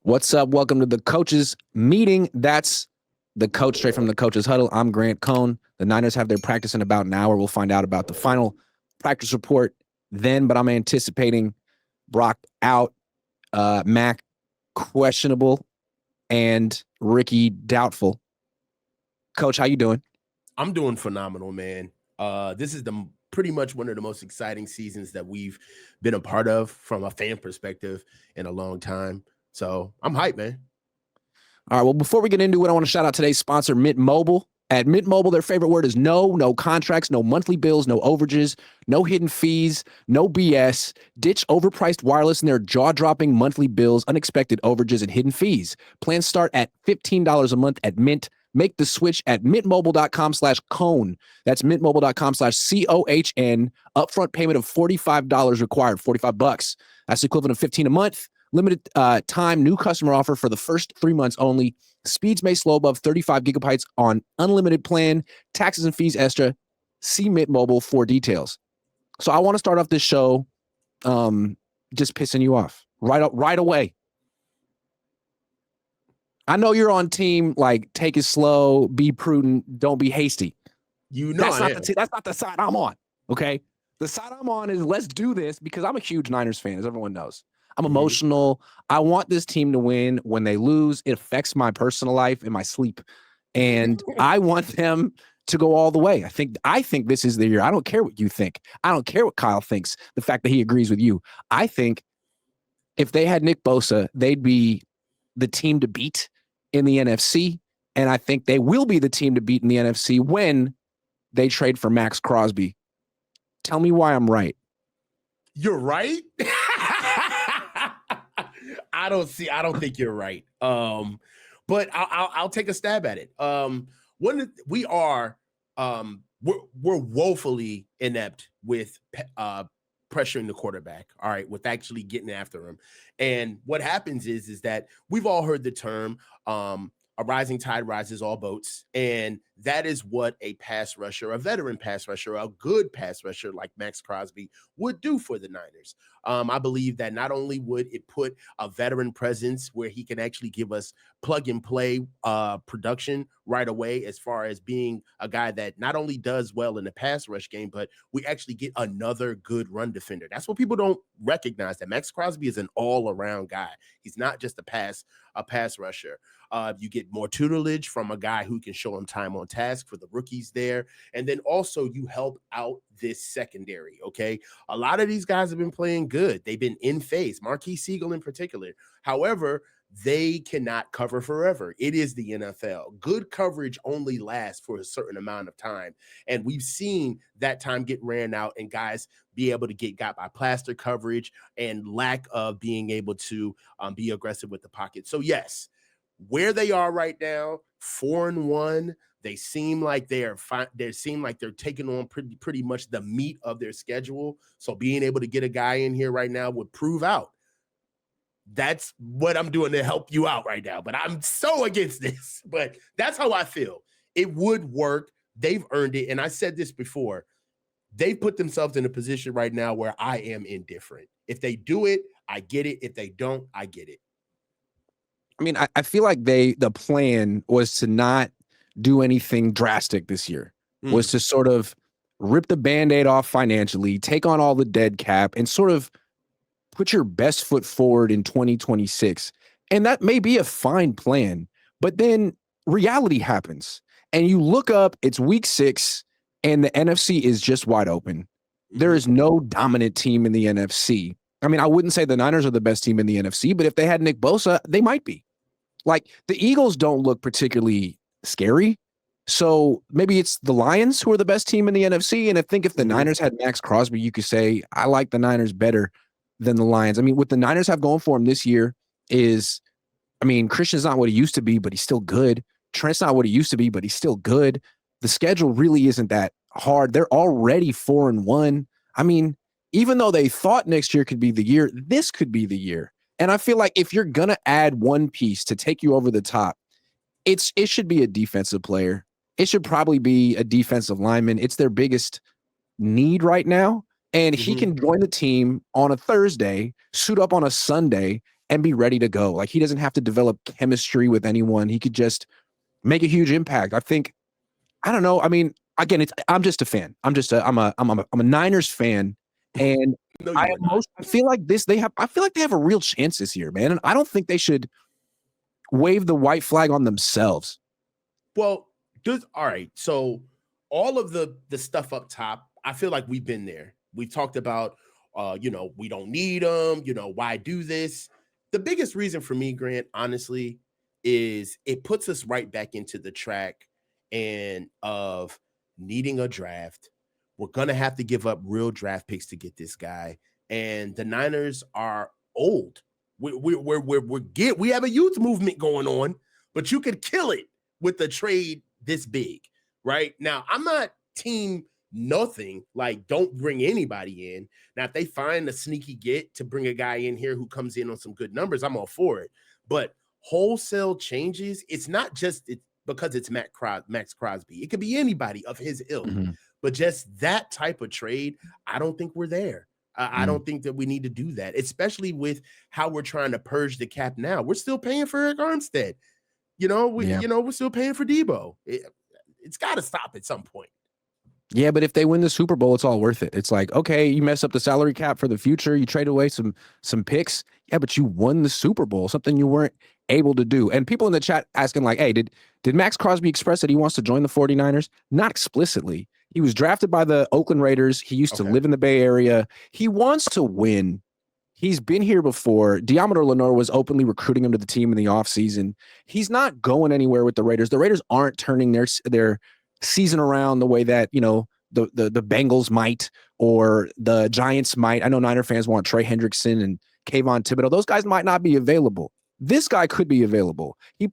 What's up? Welcome to the coaches meeting. That's the coach straight from the coaches huddle. I'm Grant Cohn. The Niners have their practice in about an hour. We'll find out about the final practice report then, but I'm anticipating Brock out, Mac questionable, and Ricky doubtful. Coach, how you doing? I'm doing phenomenal, man. This is pretty much one of the most exciting seasons that we've been a part of from a fan perspective in a long time. So I'm hyped, man. All right, well, before we get into it, I want to shout out today's sponsor, Mint Mobile. At Mint Mobile, their favorite word is no contracts, no monthly bills, no overages, no hidden fees, no BS. Ditch overpriced wireless and their jaw-dropping monthly bills, unexpected overages, and hidden fees. Plans start at $15 a month at Mint. Make the switch at mintmobile.com/Cohn. That's mintmobile.com/COHN. Upfront payment of $45 required, $45. That's the equivalent of $15 a month. Limited time new customer offer for the first 3 months only. Speeds may slow above 35 gigabytes on unlimited plan. Taxes and fees extra. See Mint Mobile for details. So I want to start off this show just pissing you off right away. I know you're on team, like, take it slow, be prudent, don't be hasty. You know that's not the side I'm on, okay? The side I'm on is let's do this because I'm a huge Niners fan, as everyone knows. I'm emotional. I want this team to win. When they lose, it affects my personal life and my sleep. And I want them to go all the way. I think this is the year. I don't care what you think. I don't care what Kyle thinks, the fact that he agrees with you. I think if they had Nick Bosa, they'd be the team to beat in the NFC. And I think they will be the team to beat in the NFC when they trade for Maxx Crosby. Tell me why I'm right. You're right. I don't think you're right. But I'll take a stab at it. We're woefully inept with pressuring the quarterback. All right, with actually getting after him. And what happens is that we've all heard the term a rising tide rises all boats. And that is what a pass rusher, a veteran pass rusher, a good pass rusher like Maxx Crosby would do for the Niners. I believe that not only would it put a veteran presence where he can actually give us plug and play production right away, as far as being a guy that not only does well in the pass rush game, but we actually get another good run defender. That's what people don't recognize, that Maxx Crosby is an all-around guy. He's not just a pass rusher. You get more tutelage from a guy who can show him time on task for the rookies there. And then also you help out this secondary, okay? A lot of these guys have been playing good. They've been in phase, Marquise Siegel in particular. However, they cannot cover forever. It is the NFL. Good coverage only lasts for a certain amount of time. And we've seen that time get ran out and guys be able to get got by plaster coverage and lack of being able to be aggressive with the pocket. So yes, where they are right now, 4-1, they seem like they're taking on pretty much the meat of their schedule. So being able to get a guy in here right now would prove out. That's what I'm doing to help you out right now. But I'm so against this. But that's how I feel. It would work. They've earned it. And I said this before. They've put themselves in a position right now where I am indifferent. If they do it, I get it. If they don't, I get it. I mean, I feel like the plan was to not do anything drastic this year, was to sort of rip the Band-Aid off financially, take on all the dead cap, and sort of put your best foot forward in 2026. And that may be a fine plan, but then reality happens. And you look up, it's week 6, and the NFC is just wide open. There is no dominant team in the NFC. I mean, I wouldn't say the Niners are the best team in the NFC, but if they had Nick Bosa, they might be. Like, the Eagles don't look particularly scary. So maybe it's the Lions who are the best team in the NFC. And I think if the Niners had Maxx Crosby, you could say, I like the Niners better than the Lions. I mean, what the Niners have going for him this year is, I mean, Christian's not what he used to be, but he's still good. Trent's not what he used to be, but he's still good. The schedule really isn't that hard. They're already 4-1. I mean, even though they thought next year could be the year, this could be the year. And I feel like if you're going to add one piece to take you over the top, it should be a defensive player. It should probably be a defensive lineman. It's their biggest need right now. And he can join the team on a Thursday, suit up on a Sunday, and be ready to go. Like, he doesn't have to develop chemistry with anyone. He could just make a huge impact. I think, I don't know. I mean, again, I'm just a fan. I'm a Niners fan, and No, you are not. I feel like they have a real chance this year, man. And I don't think they should wave the white flag on themselves. Well, all right. So all of the stuff up top, I feel like we've been there. We've talked about, we don't need them. Why do this? The biggest reason for me, Grant, honestly, is it puts us right back into the track and of needing a draft. We're gonna have to give up real draft picks to get this guy, and the Niners are old. We have a youth movement going on, but you could kill it with a trade this big, right? Now, I'm not team nothing, like don't bring anybody in. Now, if they find a sneaky get to bring a guy in here who comes in on some good numbers, I'm all for it. But wholesale changes, it's not just because it's Maxx Crosby. It could be anybody of his ilk. Mm-hmm. But just that type of trade, I don't think we're there. I don't think that we need to do that, especially with how we're trying to purge the cap now. We're still paying for Eric Armstead. We're still paying for Debo. It's got to stop at some point. Yeah, but if they win the Super Bowl, it's all worth it. It's like, okay, you mess up the salary cap for the future, you trade away some picks. Yeah, but you won the Super Bowl, something you weren't able to do. And people in the chat asking like, hey, did Maxx Crosby express that he wants to join the 49ers? Not explicitly. He was drafted by the Oakland Raiders. He used to live in the Bay Area. He wants to win. He's been here before. Diamador Lenore was openly recruiting him to the team in the offseason. He's not going anywhere with the Raiders. The Raiders aren't turning their season around the way that, the Bengals might or the Giants might. I know Niner fans want Trey Hendrickson and Kayvon Thibodeau. Those guys might not be available. This guy could be available. He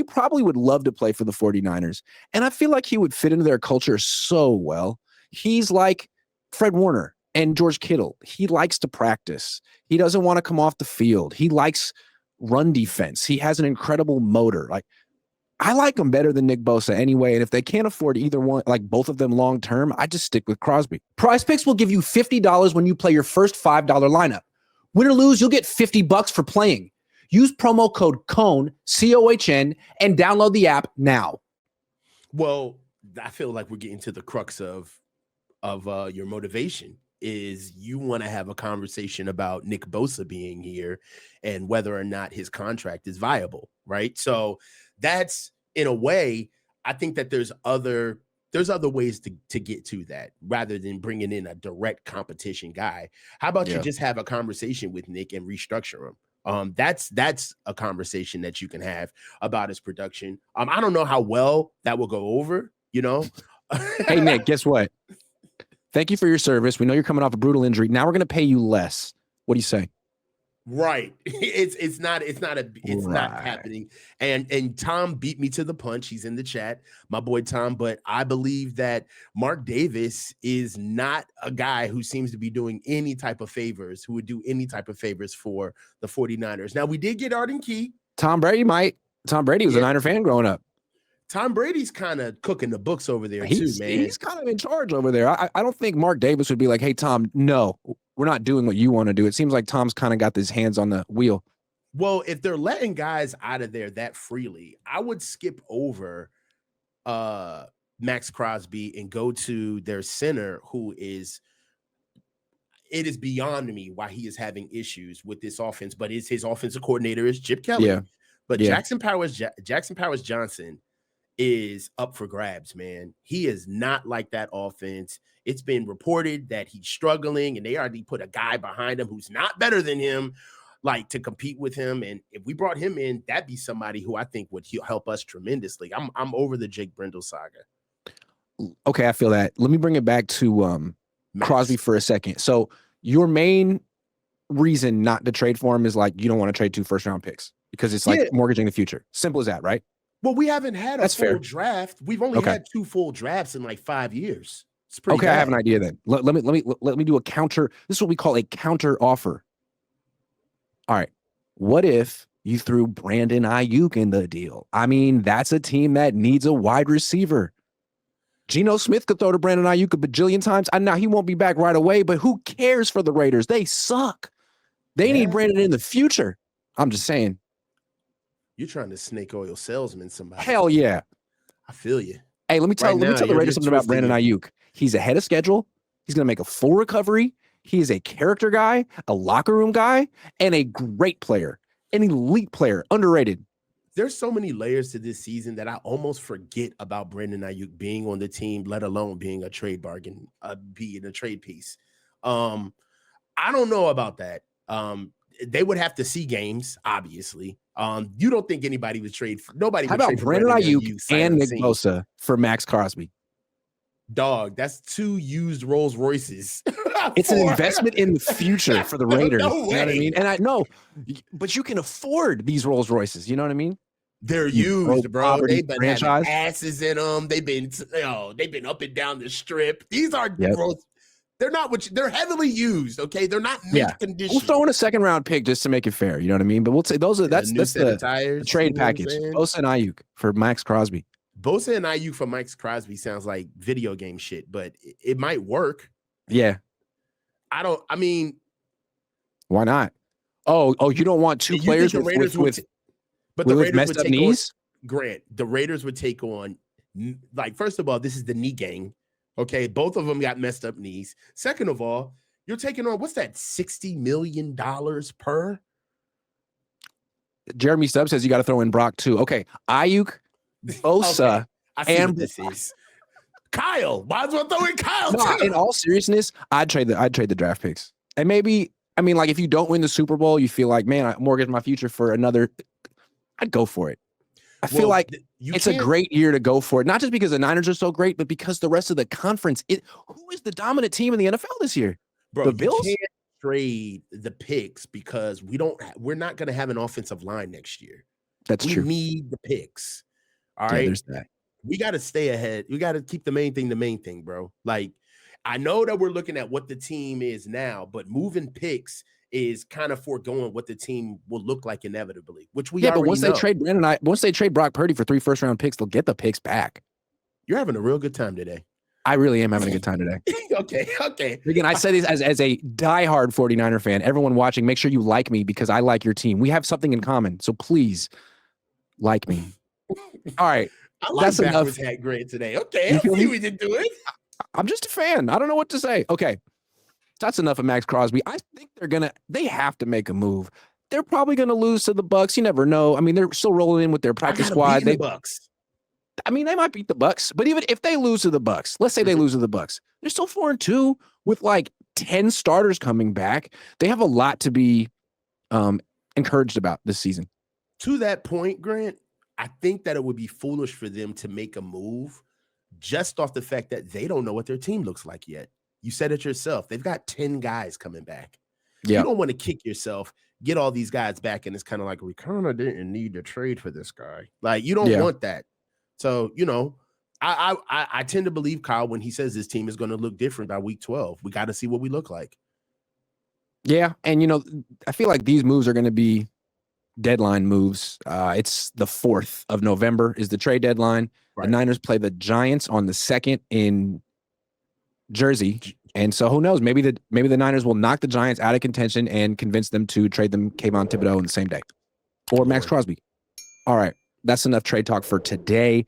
probably would love to play for the 49ers. And I feel like he would fit into their culture so well. He's like Fred Warner and George Kittle. He likes to practice. He doesn't want to come off the field. He likes run defense. He has an incredible motor. Like, I like him better than Nick Bosa anyway. And if they can't afford either one, like both of them long term, I just stick with Crosby. PrizePicks will give you $50 when you play your first $5 lineup. Win or lose, you'll get $50 for playing. Use promo code Cohn, COHN, and download the app now. Well, I feel like we're getting to the crux of your motivation. Is you want to have a conversation about Nick Bosa being here and whether or not his contract is viable, right? So that's, in a way, I think that there's other ways to get to that rather than bringing in a direct competition guy. How about you just have a conversation with Nick and restructure him? That's a conversation that you can have about his production. I don't know how well that will go over, Hey, Nick, guess what? Thank you for your service. We know you're coming off a brutal injury. Now we're going to pay you less. What do you say? Right. It's not happening. And Tom beat me to the punch. He's in the chat, my boy Tom. But I believe that Mark Davis is not a guy who seems to be doing any type of favors, who would do any type of favors for the 49ers. Now, we did get Arden Key. Tom Brady might. Tom Brady was a Niner fan growing up. Tom Brady's kind of cooking the books over there too, man. He's kind of in charge over there. I don't think Mark Davis would be like, hey, Tom, no, we're not doing what you want to do. It seems like Tom's kind of got his hands on the wheel. Well, if they're letting guys out of there that freely, I would skip over Maxx Crosby and go to their center, it is beyond me why he is having issues with this offense, but his offensive coordinator is Chip Kelly. Yeah. But Jackson Powers Johnson is up for grabs, man. He is not like that offense. It's been reported that he's struggling, and they already put a guy behind him who's not better than him, like, to compete with him. And if we brought him in, that'd be somebody who I think would help us tremendously. I'm over the Jake Brendel saga. Okay, I feel that. Let me bring it back to Crosby for a second. So your main reason not to trade for him is like you don't want to trade 2 first-round picks because it's like mortgaging the future. Simple as that, right? Well, we haven't had a full draft. We've only had 2 full drafts in like 5 years. It's pretty bad. I have an idea then. Let me do a counter. This is what we call a counter offer. All right. What if you threw Brandon Ayuk in the deal? I mean, that's a team that needs a wide receiver. Geno Smith could throw to Brandon Ayuk a bajillion times. Now he won't be back right away, but who cares for the Raiders? They suck. They need Brandon in the future. I'm just saying. You're trying to snake oil salesman somebody. Hell yeah. I feel you. Hey, let me tell the Raiders something about Brandon Ayuk. He's ahead of schedule. He's going to make a full recovery. He is a character guy, a locker room guy, and a great player, an elite player, underrated. There's so many layers to this season that I almost forget about Brandon Ayuk being on the team, let alone being a trade bargain, being a trade piece. I don't know about that. They would have to see games, obviously. You don't think anybody would trade for nobody? How would about trade for Brandon Ayuk and Nick Bosa for Maxx Crosby? Dog, that's 2 used Rolls Royces. It's an investment in the future for the Raiders. No way. You know what I mean? And I know, but you can afford these Rolls Royces. You know what I mean? They're used, bro. They've been having asses in them. They've been up and down the strip. These are gross. They're not they're heavily used. Okay, they're not mint condition. We'll throw in a second round pick just to make it fair. You know what I mean? But we'll say that's the tires, trade package. Bosa and Ayuk for Maxx Crosby. Bosa and Ayuk for Maxx Crosby sounds like video game shit, but it might work. Yeah. I mean, why not? Oh, you don't want 2 players with messed up knees? Grant, the Raiders would take on, like, first of all, this is the knee gang. Okay, both of them got messed up knees. Second of all, you're taking on, what's that, $60 million per? Jeremy Stubbs says you got to throw in Brock too. Okay, Ayuk, Bosa, I see what this is. Kyle, might as well throw in Kyle too. In all seriousness, I'd trade the draft picks. And maybe, I mean, like, if you don't win the Super Bowl, you feel like, man, I mortgage my future for another. I'd go for it. I feel like it's a great year to go for it. Not just because the Niners are so great, but because the rest of the conference. Who is the dominant team in the NFL this year? Bro, the Bills. You can't trade the picks because we're not going to have an offensive line next year. That's true. We need the picks. All right. There's that. We got to stay ahead. We got to keep the main thing, bro. Like, I know that we're looking at what the team is now, but moving picks is kind of foregoing what the team will look like inevitably, which we already know. But once they trade Brock Purdy for 3 first-round picks, they'll get the picks back. You're having a real good time today. I really am having a good time today. Okay. Again, I say this as a diehard 49er fan. Everyone watching, make sure you like me because I like your team. We have something in common, so please like me. All right. I like that's backwards hat grade today. Okay, I see we did do it. I'm just a fan. I don't know what to say. Okay. That's enough of Maxx Crosby. I think they have to make a move. They're probably gonna lose to the Bucks. You never know. I mean, they're still rolling in with their practice squad. The Bucks. I mean, they might beat the Bucks, but even if they lose to the Bucks, let's say they lose to the Bucks, they're still 4-2 with like 10 starters coming back. They have a lot to be encouraged about this season. To that point, Grant, I think that it would be foolish for them to make a move just off the fact that they don't know what their team looks like yet. You said it yourself. They've got 10 guys coming back. Yeah. You don't want to kick yourself, get all these guys back, and it's kind of like, we kind of didn't need to trade for this guy. Like, you don't want that. So, I tend to believe Kyle when he says this team is going to look different by week 12. We got to see what we look like. Yeah, and, I feel like these moves are going to be deadline moves. It's the 4th of November is the trade deadline. Right. The Niners play the Giants on the 2nd in Jersey. And so who knows? Maybe the Niners will knock the Giants out of contention and convince them to trade them Kayvon Thibodeau in the same day. Or Maxx Crosby. All right. That's enough trade talk for today.